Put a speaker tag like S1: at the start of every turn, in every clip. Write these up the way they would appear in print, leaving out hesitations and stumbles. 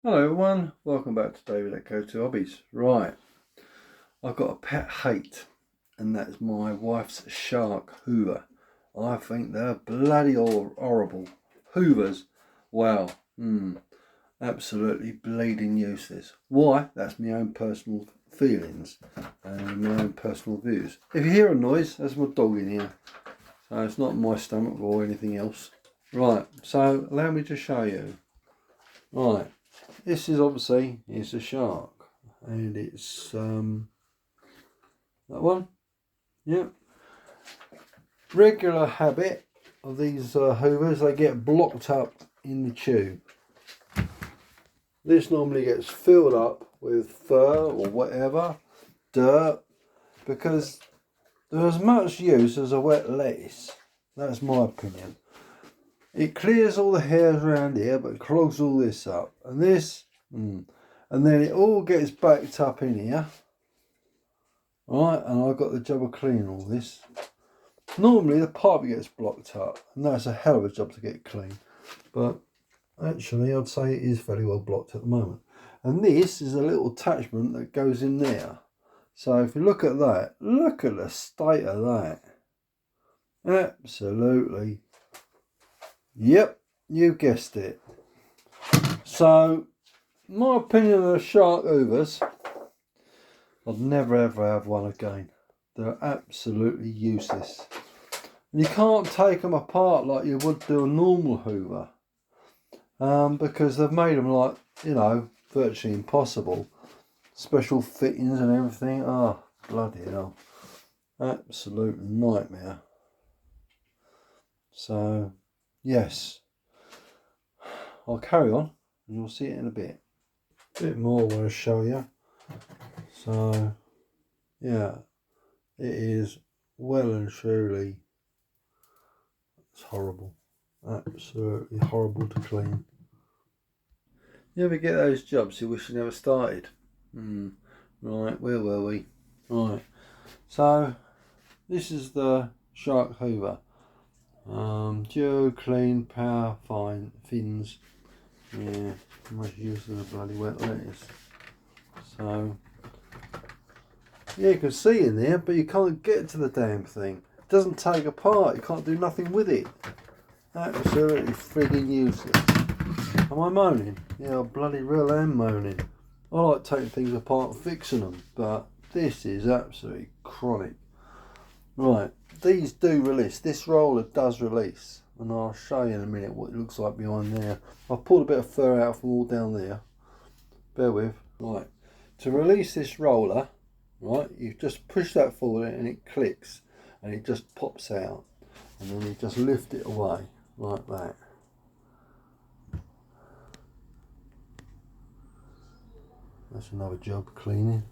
S1: Hello everyone, welcome back to David at Go To Hobbies. Right, I've got a pet hate, and that's my wife's shark Hoover. I think they're bloody horrible. Hoovers, wow, absolutely bleeding useless. Why? That's my own personal feelings and my own personal views. If you hear a noise, that's my dog in here. So it's not my stomach or anything else. Right, so allow me to show you. Right. This is obviously it's a shark, and it's that one. Yeah. Regular habit of these hoovers, they get blocked up in the tube. This normally gets filled up with fur or whatever, dirt, because there's as much use as a wet lettuce. That's my opinion. It clears all the hairs around here, but clogs all this up, and this. And then it all gets backed up in here. Right, and I've got the job of cleaning all this. Normally the pipe gets blocked up, and that's a hell of a job to get clean. But actually I'd say it is fairly well blocked at the moment. And this is a little attachment that goes in there. So if you look at that, look at the state of that. Absolutely. Yep, you guessed it. So my opinion of the shark hoovers, I'd never ever have one again. They're absolutely useless. And you can't take them apart like you would do a normal Hoover, because they've made them like, virtually impossible. Special fittings and everything. Oh, bloody hell. Absolute nightmare. So, yes. I'll carry on and you'll see it in a bit. A bit more I want to show you. So, yeah, it is well and truly, it's horrible. Absolutely horrible to clean. You ever get those jobs you wish you never started? Right, where were we? Right, so this is the shark Hoover. Duo, clean, power, fine, fins. Yeah, much use of the bloody wet lettuce. So, yeah, you can see in there, but you can't get to the damn thing. It doesn't take apart, you can't do nothing with it. Absolutely frigging useless. Am I moaning? Yeah, I bloody real am moaning. I like taking things apart and fixing them, but this is absolutely chronic. Right, these do release. This roller does release, and I'll show you in a minute what it looks like behind there. I've pulled a bit of fur out from all down there. Bear with. Right, to release this roller, right, you just push that forward and it clicks, and it just pops out, and then you just lift it away like that. That's another job cleaning.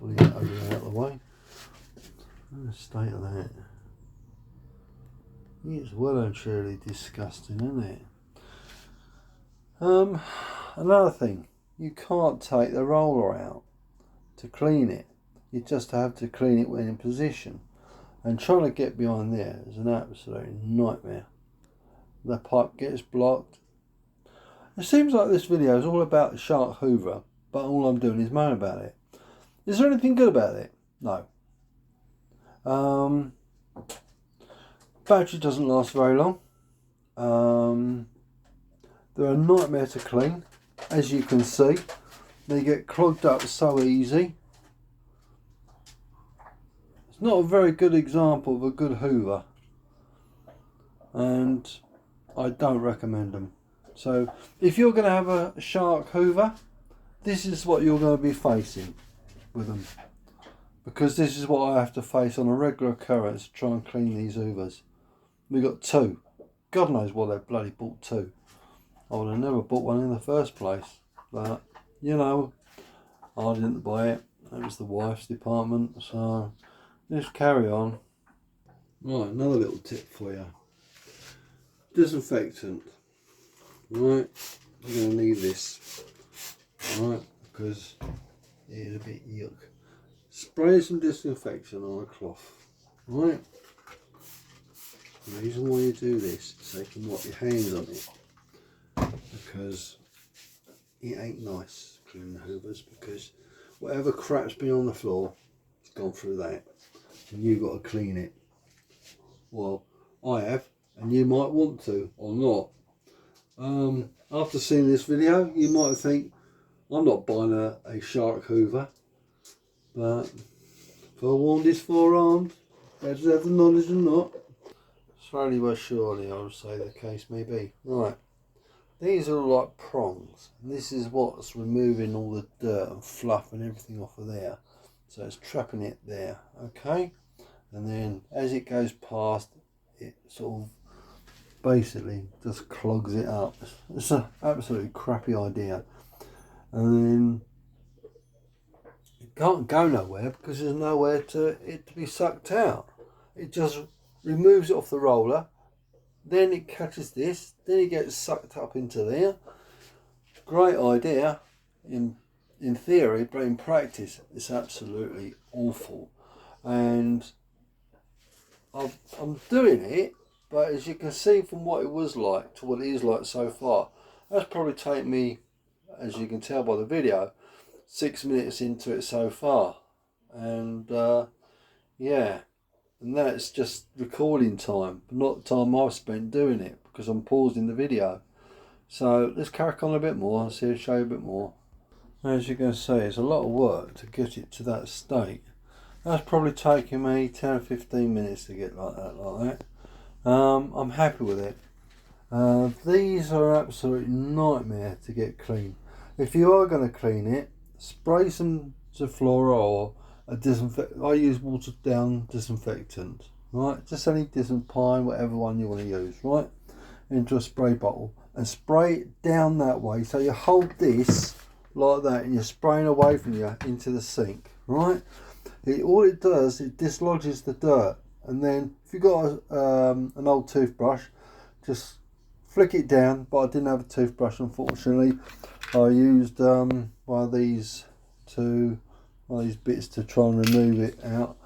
S1: Pulling it over there out of the way. Look at the state of that. It's well and truly disgusting, isn't it? Another thing, you can't take the roller out to clean it. You just have to clean it when in position. And trying to get behind there is an absolute nightmare. The pipe gets blocked. It seems like this video is all about the shark Hoover, but all I'm doing is moan about it. Is there anything good about it? No. Battery doesn't last very long. They're a nightmare to clean, as you can see. They get clogged up so easy. It's not a very good example of a good Hoover, and I don't recommend them. So if you're going to have a shark Hoover, this is what you're going to be facing with them, because this is what I have to face on a regular occurrence to try and clean these Hoovers. We got two. God knows why they bloody bought two. I would have never bought one in the first place, but I didn't buy it. That was the wife's department, so let's carry on. Right, another little tip for you. Disinfectant. Right, you're going to need this. Right, because it is a bit yuck. Spray some disinfectant on a cloth. Right. The reason why you do this is so you can wipe your hands on it, because it ain't nice cleaning the hoovers, because whatever crap's been on the floor, it's gone through that, and you've got to clean it. Well, I have, and you might want to or not. After seeing this video, you might think I'm not buying a shark hoover, but forewarned is forearmed. Better to have the knowledge than not. Slowly but surely, I would say the case may be. Right, these are like prongs, and this is what's removing all the dirt and fluff and everything off of there. So it's trapping it there, okay? And then as it goes past, it sort of basically just clogs it up. It's an absolutely crappy idea. And then it can't go nowhere because there's nowhere to it to be sucked out. It just removes it off the roller, then it catches this, then it gets sucked up into there. Great idea in theory, but in practice it's absolutely awful. And I'm doing it, but as you can see from what it was like to what it is like so far, that's probably taken me, as you can tell by the video, 6 minutes into it so far. And yeah, and that's just recording time, not the time I've spent doing it, because I'm pausing the video. So let's crack on a bit more and show you a bit more. As you can see, it's a lot of work to get it to that state. That's probably taking me 10 or 15 minutes to get like that. I'm happy with it. These are an absolute nightmare to get clean. If you are going to clean it, spray some Zaflora or a disinfectant. I use watered down disinfectant, right? Just any pine, whatever one you want to use, right? Into a spray bottle and spray it down that way. So you hold this like that and you're spraying away from you into the sink, right? All it does, it dislodges the dirt. And then if you've got an old toothbrush, just flick it down. But I didn't have a toothbrush, unfortunately. I used one of these bits to try and remove it out.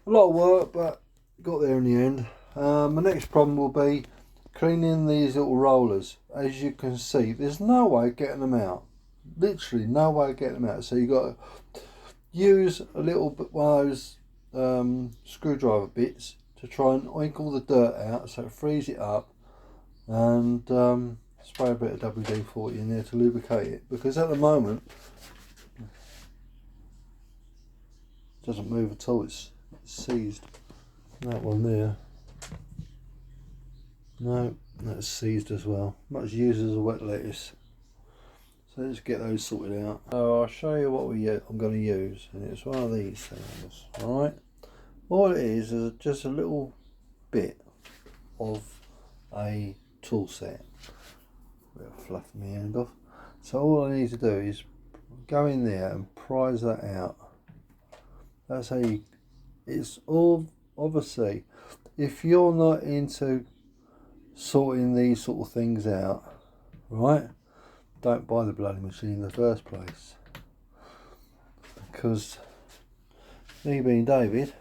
S1: A lot of work, but got there in the end. My next problem will be cleaning these little rollers. As you can see, there's no way of getting them out. Literally no way of getting them out. So you've got to use a little bit one of those screwdriver bits to try and oink all the dirt out, so it frees it up, and spray a bit of WD-40 in there to lubricate it, because at the moment it doesn't move at all. It's seized. That one there, no, that's seized as well. Much used as a wet lettuce. So let's get those sorted out. So I'll show you what I'm going to use, and it's one of these things. Alright, all it is just a little bit of a tool set. A bit of fluff my hand off. So all I need to do is go in there and prise that out. That's how you, it's all, obviously, if you're not into sorting these sort of things out, right, don't buy the bloody machine in the first place, because me being David,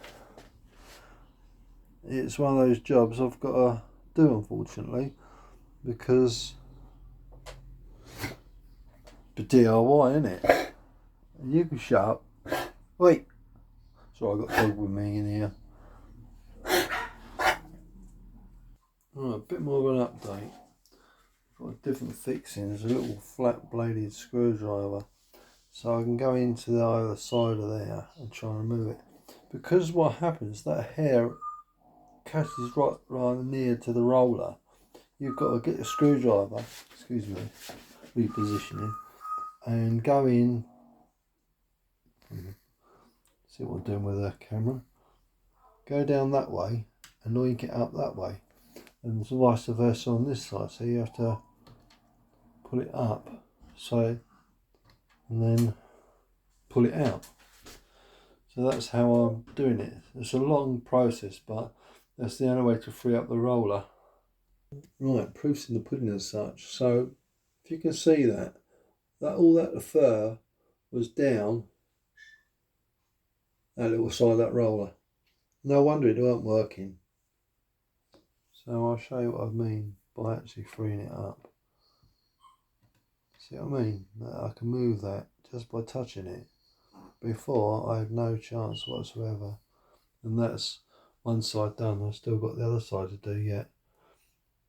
S1: it's one of those jobs I've got to do, unfortunately, because the DIY, isn't it? And you can shut up. Wait, sorry, I've got a dog with me in here. Right, a bit more of an update. Got a different fixing. There's a little flat bladed screwdriver, so I can go into the other side of there and try and remove it. Because what happens, that hair catches right near to the roller. You've got to get a screwdriver, excuse me, repositioning, and go in. See what I'm doing with the camera. Go down that way and oink it up that way, and vice versa on this side. So you have to pull it up, so, and then pull it out. So that's how I'm doing it. It's a long process, but that's the only way to free up the roller. Right, proof's in the pudding as such. So if you can see that all that fur was down that little side of that roller. No wonder it weren't working. So I'll show you what I mean by actually freeing it up. See what I mean? I can move that just by touching it. Before, I had no chance whatsoever. And that's one side done. I've still got the other side to do yet.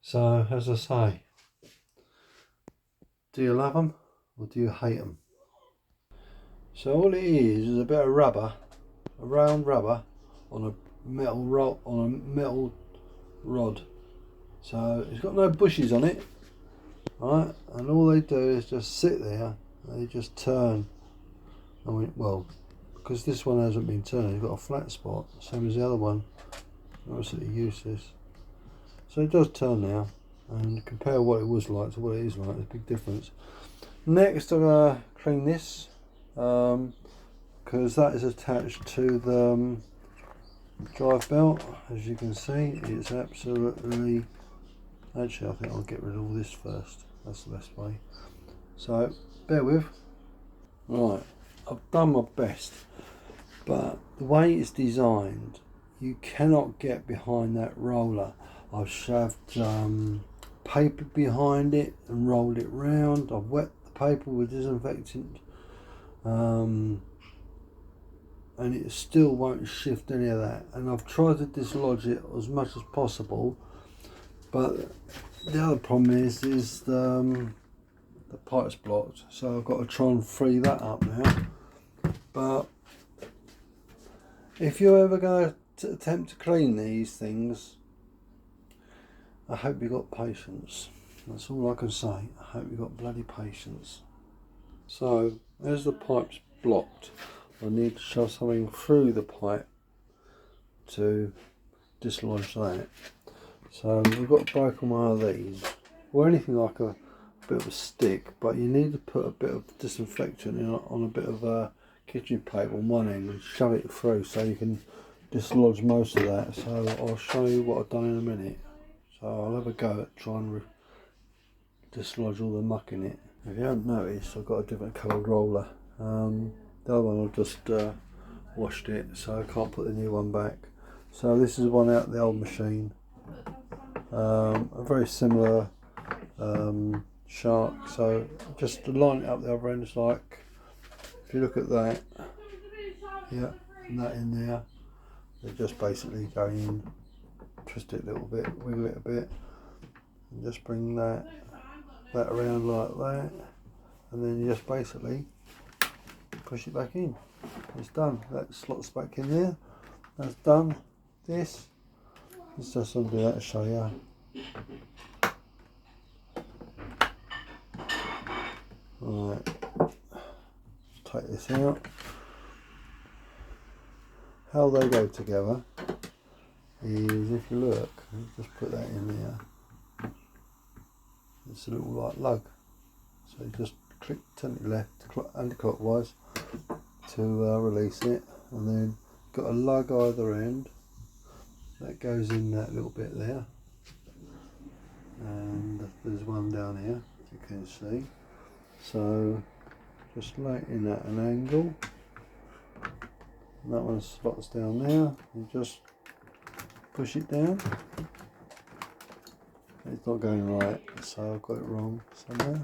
S1: So, as I say, do you love them or do you hate them? So all it is a bit of rubber, a round rubber on a metal rod. So it's got no bushes on it, right? And all they do is just sit there. They just turn. I mean, well, because this one hasn't been turned, it's got a flat spot, same as the other one. Absolutely useless. So it does turn now, and compare what it was like to what it is like. There's a big difference. Next, I'm gonna clean this. Because that is attached to the drive belt. As you can see, it's absolutely, actually I think I'll get rid of all this first, that's the best way. So bear with. Right, I've done my best, but the way it's designed, you cannot get behind that roller. I've shoved paper behind it and rolled it round. I've wet the paper with disinfectant, and it still won't shift any of that. And I've tried to dislodge it as much as possible, but the other problem is the pipe's blocked, so I've got to try and free that up now. But if you're ever going to attempt to clean these things, I hope you've got patience. That's all I can say. I hope you've got bloody patience. So as the pipe's blocked, I need to shove something through the pipe to dislodge that. So we've got to break on one of these, or anything like a bit of a stick, but you need to put a bit of disinfectant on a bit of a kitchen paper on one end and shove it through so you can dislodge most of that. So I'll show you what I've done in a minute. So I'll have a go at trying to dislodge all the muck in it. If you haven't noticed, I've got a different coloured roller. The other one I've just washed it, so I can't put the new one back. So this is one out of the old machine. A very similar shark. So just to line it up the other end, it's like, if you look at that, yeah, and that in there, they just basically go in, twist it a little bit, wiggle it a bit, and just bring that around like that, and then you just basically push it back in. It's done. That slots back in there. That's done. This, let's just undo that to show you. Right, take this out. How they go together is, if you look, just put that in there. It's a little like lug. So you just click, turn it left, anti-clockwise to release it, and then got a lug either end that goes in that little bit there, and there's one down here, as you can see. So just lay it in at an angle. And that one slots down there. You just push it down. It's not going right, so I've got it wrong somewhere.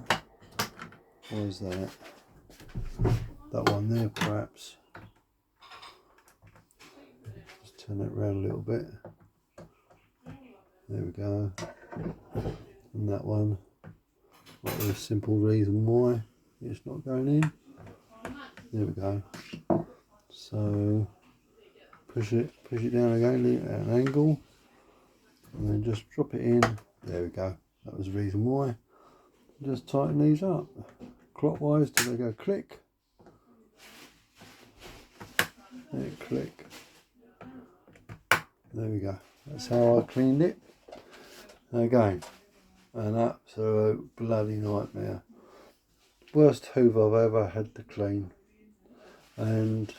S1: Or is that? That one there, perhaps. Just turn it around a little bit. There we go. And that one, not a simple reason why it's not going in. There we go. So push it down again, leave it at an angle, and then just drop it in. There we go. That was the reason why. Just tighten these up clockwise till they go click. There, click. There we go. That's how I cleaned it. Again, an absolute bloody nightmare. Worst Hoover I've ever had to clean, and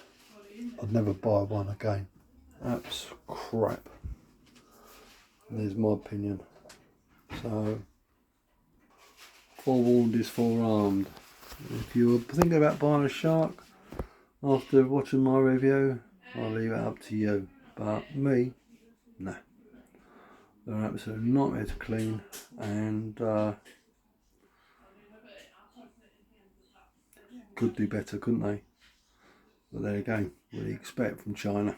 S1: I'd never buy one again. That's crap. There's my opinion. So, forewarned is forearmed. If you're thinking about buying a shark after watching my review, I'll leave it up to you. But me, no. They're absolutely nightmare to clean, and could do better, couldn't they? But there again, what do you expect from China?